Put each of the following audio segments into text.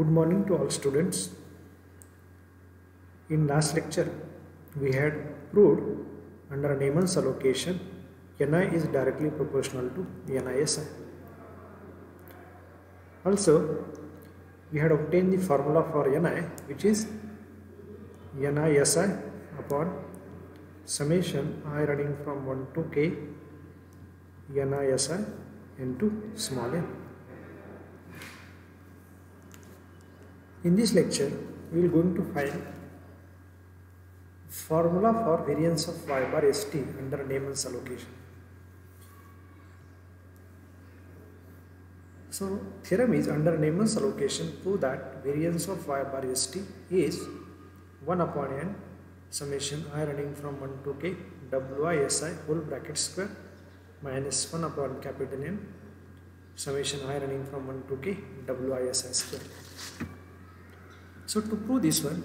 Good morning to all students. In last lecture, we had proved under Nemon's allocation, Ni is directly proportional to NISI. Also, we had obtained the formula for Ni, which is NISI upon summation I running from 1 to k NISI into small n. In this lecture, we will going to find formula for variance of y bar st under Nemon's allocation. So, theorem is under Nemon's allocation prove that variance of y bar st is 1 upon n summation I running from 1 to k wi whole bracket square minus 1 upon capital N summation I running from 1 to k wi square. So to prove this one,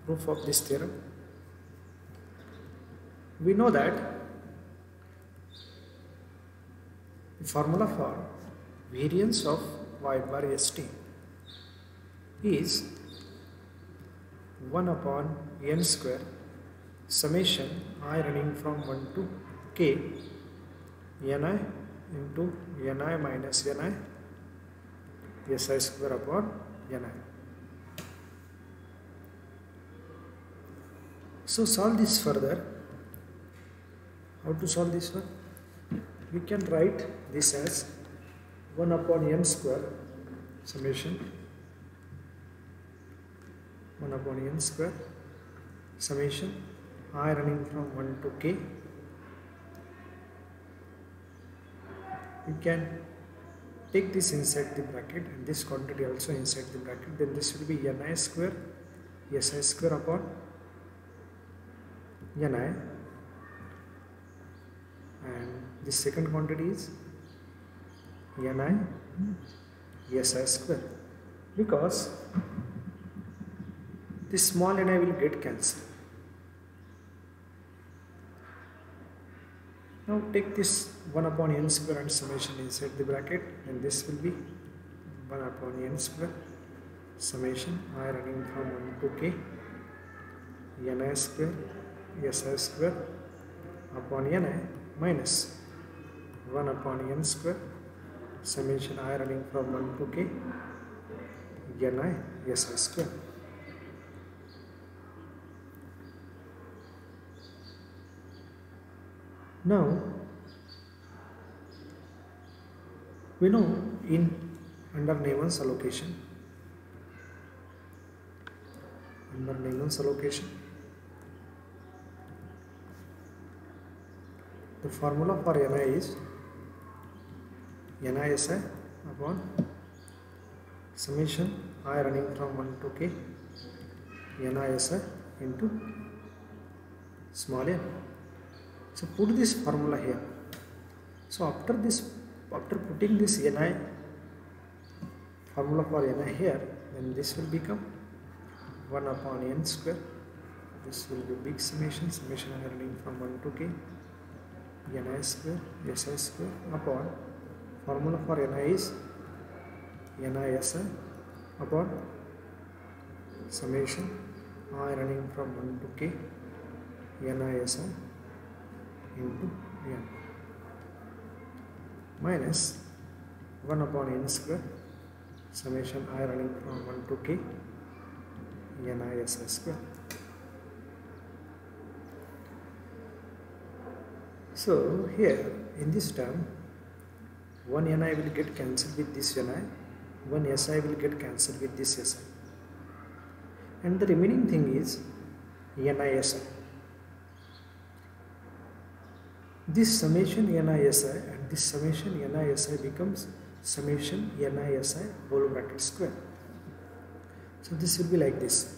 proof of this theorem, we know that the formula for variance of y bar st is 1 upon n square summation I running from 1 to k ni into ni minus ni si square upon ni. So solve this further. How to solve this one? We can write this as 1 upon n square summation 1 upon n square summation I running from 1 to k. We can take this inside the bracket and this quantity also inside the bracket, then this will be ni square si square upon ni, and this second quantity is ni si square, because this small ni will get cancelled. Now take this 1 upon n square and summation inside the bracket, and this will be 1 upon n square summation I running from 1 to k ni square si square upon ni minus 1 upon n square summation I running from 1 to k ni si square. Now, we know under Nemon's allocation, the formula for Ni is NISI upon summation I running from 1 to k NISI into small n. So put this formula here. So after putting this ni formula for ni here, then this will become 1 upon n square. This will be big summation I running from 1 to k ni square si square upon formula for ni is NISI upon summation I running from 1 to k NISI into n minus 1 upon n square summation I running from 1 to k NISI square. So here in this term, 1 ni will get cancelled with this ni, 1 si will get cancelled with this si, and the remaining thing is NISI. This summation NISI and this summation NISI becomes summation NISI whole bracket square. So this will be like this.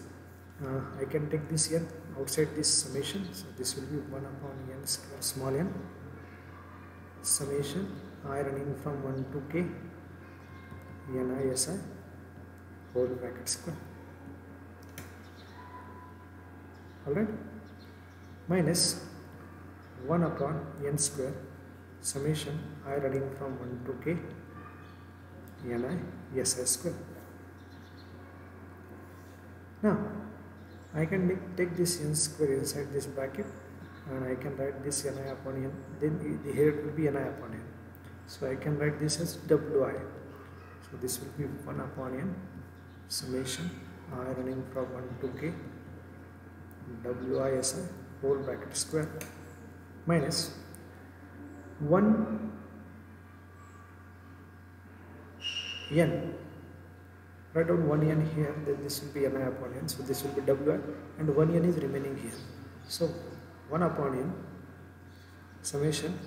I can take this n outside this summation. So this will be 1 upon n square small n summation I running from 1 to k NISI whole bracket square. Alright, minus 1 upon n square summation I running from 1 to k Ni Si square. Now I can take this n square inside this bracket and I can write this Ni upon n, then here it will be Ni upon n. So I can write this as Wi. So this will be 1 upon n summation I running from 1 to k Wi Si whole bracket square minus 1 n. Write down 1 n here, then this will be Ni upon n, so this will be Wi and 1 n is remaining here. So 1 upon n summation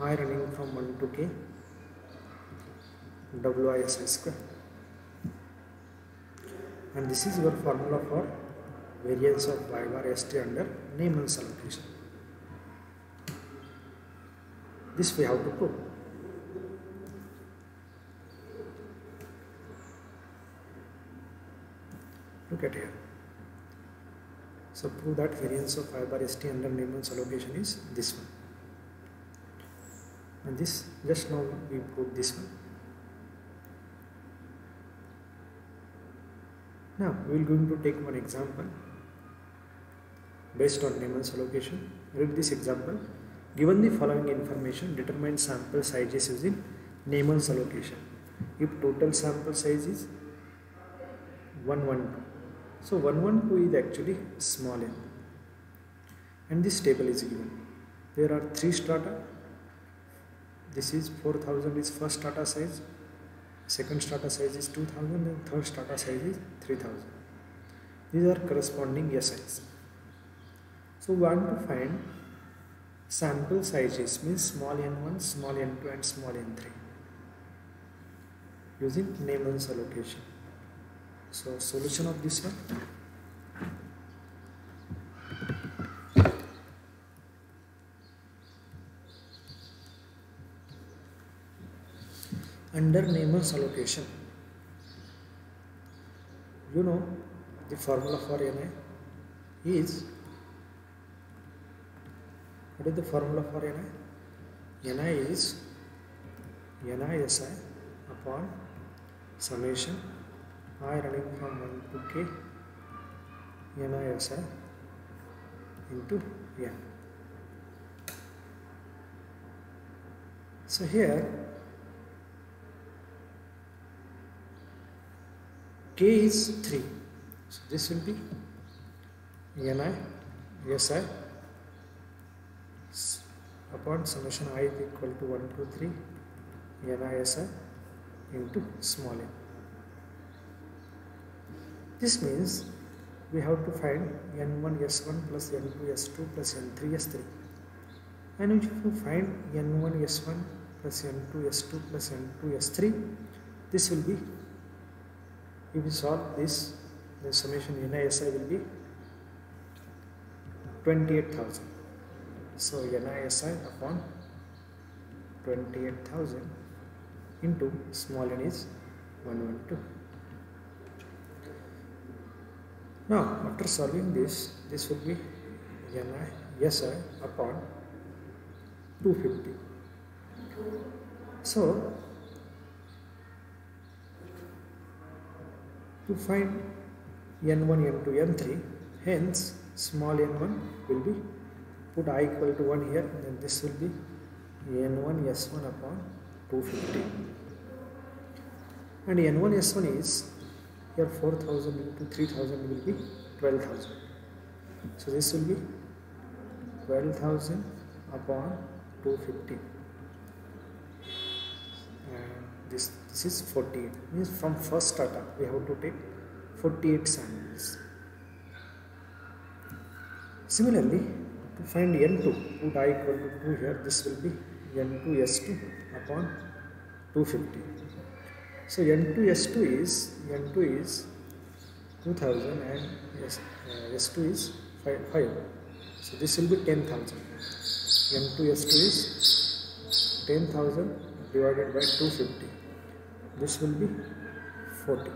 I running from 1 to k Wi Si square, and this is your formula for variance of y bar st under Neyman's allocation. This we have to prove. Look at here. So prove that variance of y bar st under Neyman's allocation is this one. And this just now we proved this one. Now we will going to take one example based on Neyman's allocation. Read this example. Given the following information, determine sample sizes using Neyman's allocation. If total sample size is 112, so 112 is actually small n, and this table is given. There are 3 strata. This is 4000 is first strata size, second strata size is 2000, and third strata size is 3000. These are corresponding SIs. So we want to find sample sizes, means small n1, small n2 and small n3 using Neyman's allocation. So solution of this one. Under Neyman's allocation, you know the formula for Ni is, what is the formula for Ni? Ni is Ni Si upon summation I running from 1 to k Ni Si into n. So here k is 3, so this will be Ni Si upon summation I is equal to 1 to 3 Ni Si into small n. This means we have to find n1 s1 plus n2 s2 plus n3 s3, and if you find n1 s1 plus n2 s2 plus n2 s3, this will be, if we solve this, the summation Ni Si will be 28,000. So Ni Si upon 28,000 into small n is 112. Now after solving this, this will be Ni Si upon 250. So to find n1, n2, n3, hence small n1 will be, put I equal to 1 here, and then this will be n1 s1 upon 250, and n1 s1 is here 4000 into 3000 will be 12,000. So this will be 12,000 upon 250, and this is 48. Means from first strata we have to take 48 samples. Similarly, to find n2, put I equal to 2 here, this will be n2 s2 upon 250. So n2 s2 is 2000 and s2 is 5. So this will be 10,000. n2 s2 is 10,000 divided by 250. This will be 40.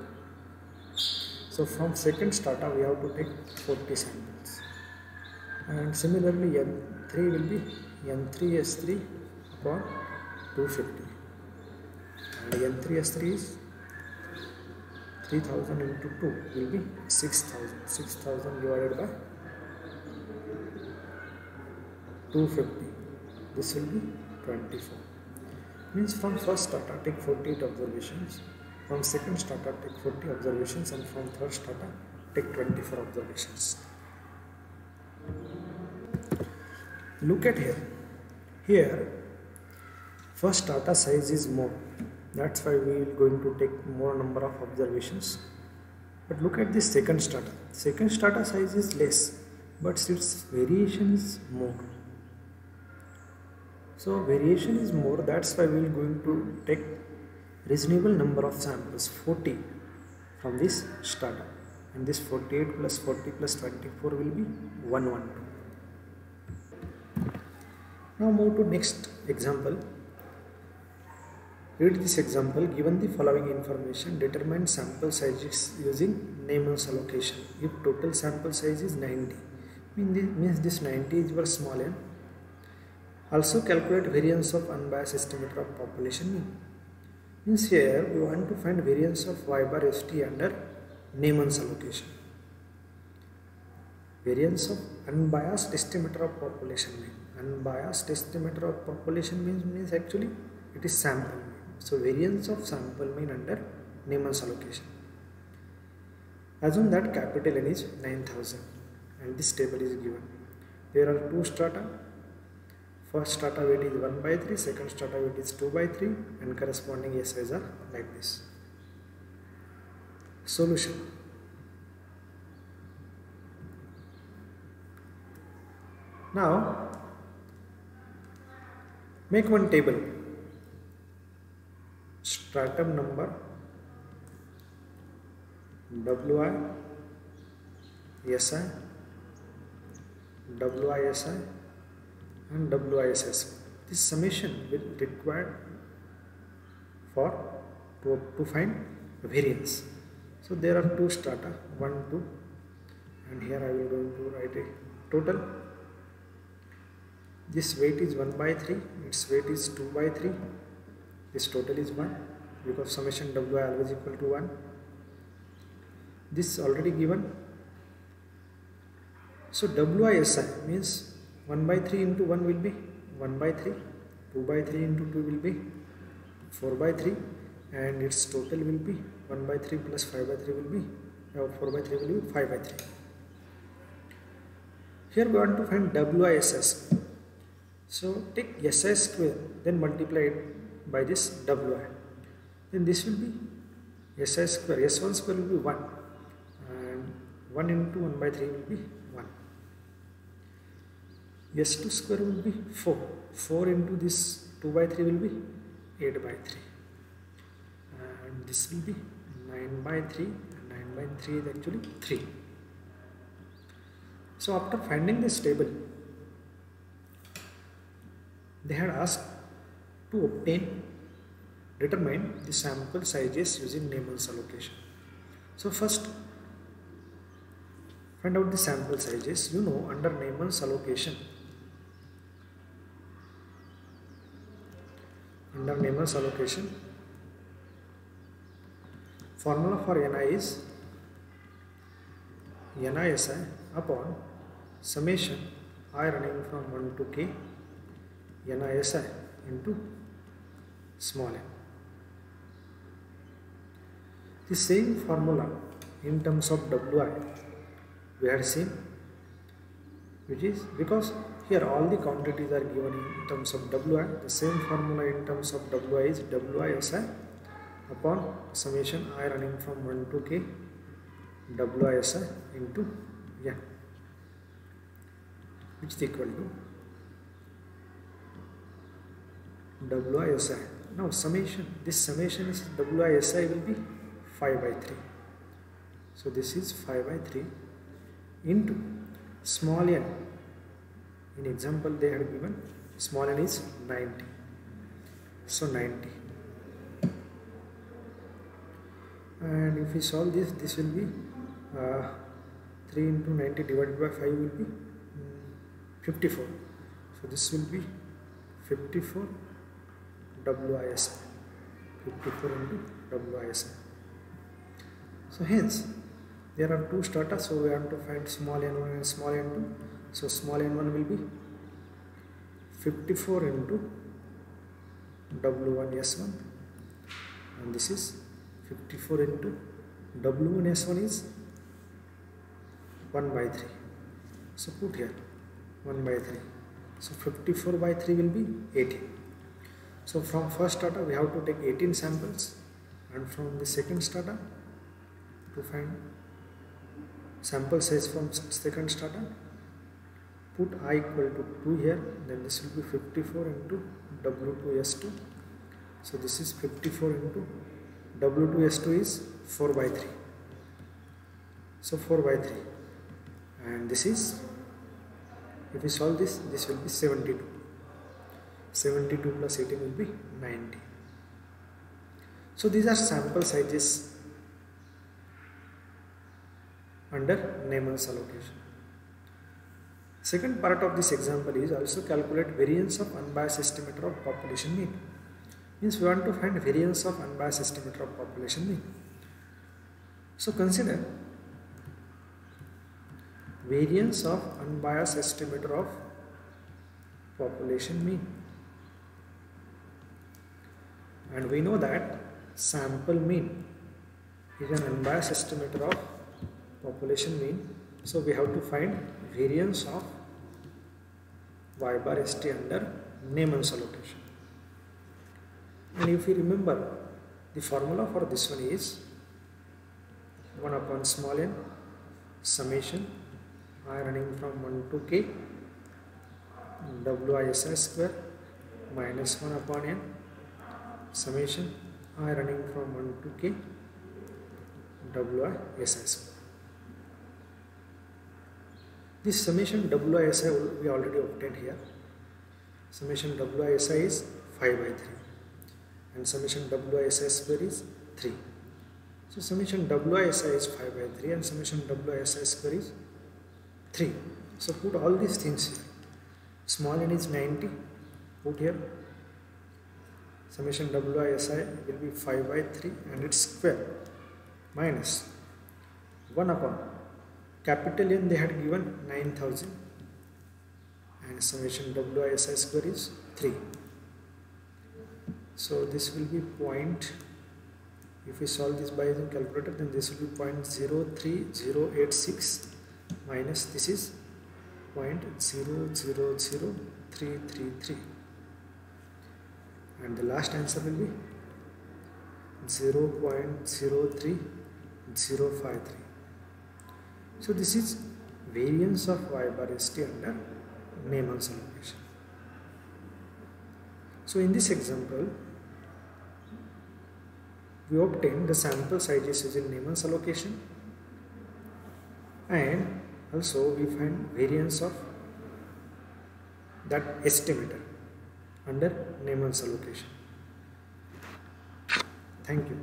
So from second strata we have to take 40 samples. And similarly n3 will be n3 s3 upon 250. and N3 S3 is 3000 into 2 will be 6000. 6000 divided by 250. This will be 24. Means from first starter take 48 observations, from second starter take 40 observations, and from third starter take 24 observations. Look at here. Here first starter size is more. That's why we will going to take more number of observations. But look at this second starter. Second starter size is less, but its variation is more. So variation is more. That's why we will going to take reasonable number of samples, 40 from this starter, and this 48 plus 40 plus 24 will be 112. Now move to next example. Read this example. Given the following information, determine sample sizes using Neyman's allocation. If total sample size is 90, means this 90 is your small n. Also calculate variance of unbiased estimator of population mean. Means here we want to find variance of y bar st under Neyman's allocation. Variance of unbiased estimator of population mean. Unbiased estimator of population means actually it is sample mean. So variance of sample mean under Neyman's allocation. Assume that capital N is 9000 and this table is given. There are two strata. First strata weight is 1 by 3, second strata weight is 2 by 3, and corresponding SIs are like this. Solution. Now make one table. Stratum number, WI, SI, WISI and WISS. This summation will require to find variance. So there are two strata, 1, 2, and here I will going to write a total. This weight is 1 by 3, its weight is 2 by 3. This total is 1 because summation WI always equal to 1. This already given. So WISI means 1 by 3 into 1 will be 1 by 3, 2 by 3 into 2 will be 4 by 3, and its total will be 1 by 3 plus 5 by 3 will be 4 by 3 will be 5 by 3. Here we want to find WISS. So take SI square, then multiply it by this WI. Then this will be SI square. S1 square will be 1, and 1 into 1 by 3 will be 1. S2 square will be 4. 4 into this 2 by 3 will be 8 by 3. And this will be 9 by 3. And 9 by 3 is actually 3. So after finding this table, they had asked to determine the sample sizes using Neyman's allocation. So first, find out the sample sizes. You know, under Neyman's allocation, formula for Ni is NISI upon summation I running from 1 to k NISI into small n. The same formula in terms of Wi we had seen, which is because here all the quantities are given in terms of Wi. The same formula in terms of Wi is WISI upon summation I running from 1 to k WISI into n, which is equal to WISI. Now summation, this summation is WISI will be 5 by 3. So this is 5 by 3 into small n. In example they had given small n is 90. So 90. And if we solve this, this will be 3 into 90 divided by 5 will be 54. So this will be 54 WISI. 54 into WISI. So hence there are two strata, so we have to find small n1 and small n2. So small n1 will be 54 into W1S1, and this is 54 into W1S1 is 1 by 3. So put here 1 by 3. So 54 by 3 will be 18. So from first strata we have to take 18 samples, and from the second strata to find sample size from second strata, put I equal to 2 here, then this will be 54 into W2S2. So this is 54 into W2S2 is 4 by 3. So 4 by 3, and this is, if we solve this, this will be 72. 72 plus 18 will be 90. So these are sample sizes under Neyman's allocation. Second part of this example is also calculate variance of unbiased estimator of population mean. Means we want to find variance of unbiased estimator of population mean. So consider variance of unbiased estimator of population mean, and we know that sample mean is an unbiased estimator of population mean. So we have to find variance of y bar st under Neyman's allocation. And if you remember, the formula for this one is 1 upon small n summation I running from 1 to k WISI square minus 1 upon n summation I running from 1 to k WISI square. This summation WISI we already obtained here. Summation WISI is 5 by 3 and summation WISI square is 3. So summation WISI is 5 by 3 and summation WISI square is 3. So put all these things here. Small n is 90, put here. Summation WISI will be 5 by 3 and its square minus 1 upon capital N they had given 9000 and summation WISI square is 3. So this will be point, if we solve this by using calculator, then this will be 0.03086 minus this is 0.000333, and the last answer will be 0.03053. So this is variance of y bar st under Neyman's allocation. So in this example, we obtain the sample sizes using Neyman's allocation, and also we find variance of that estimator under Neyman's allocation. Thank you.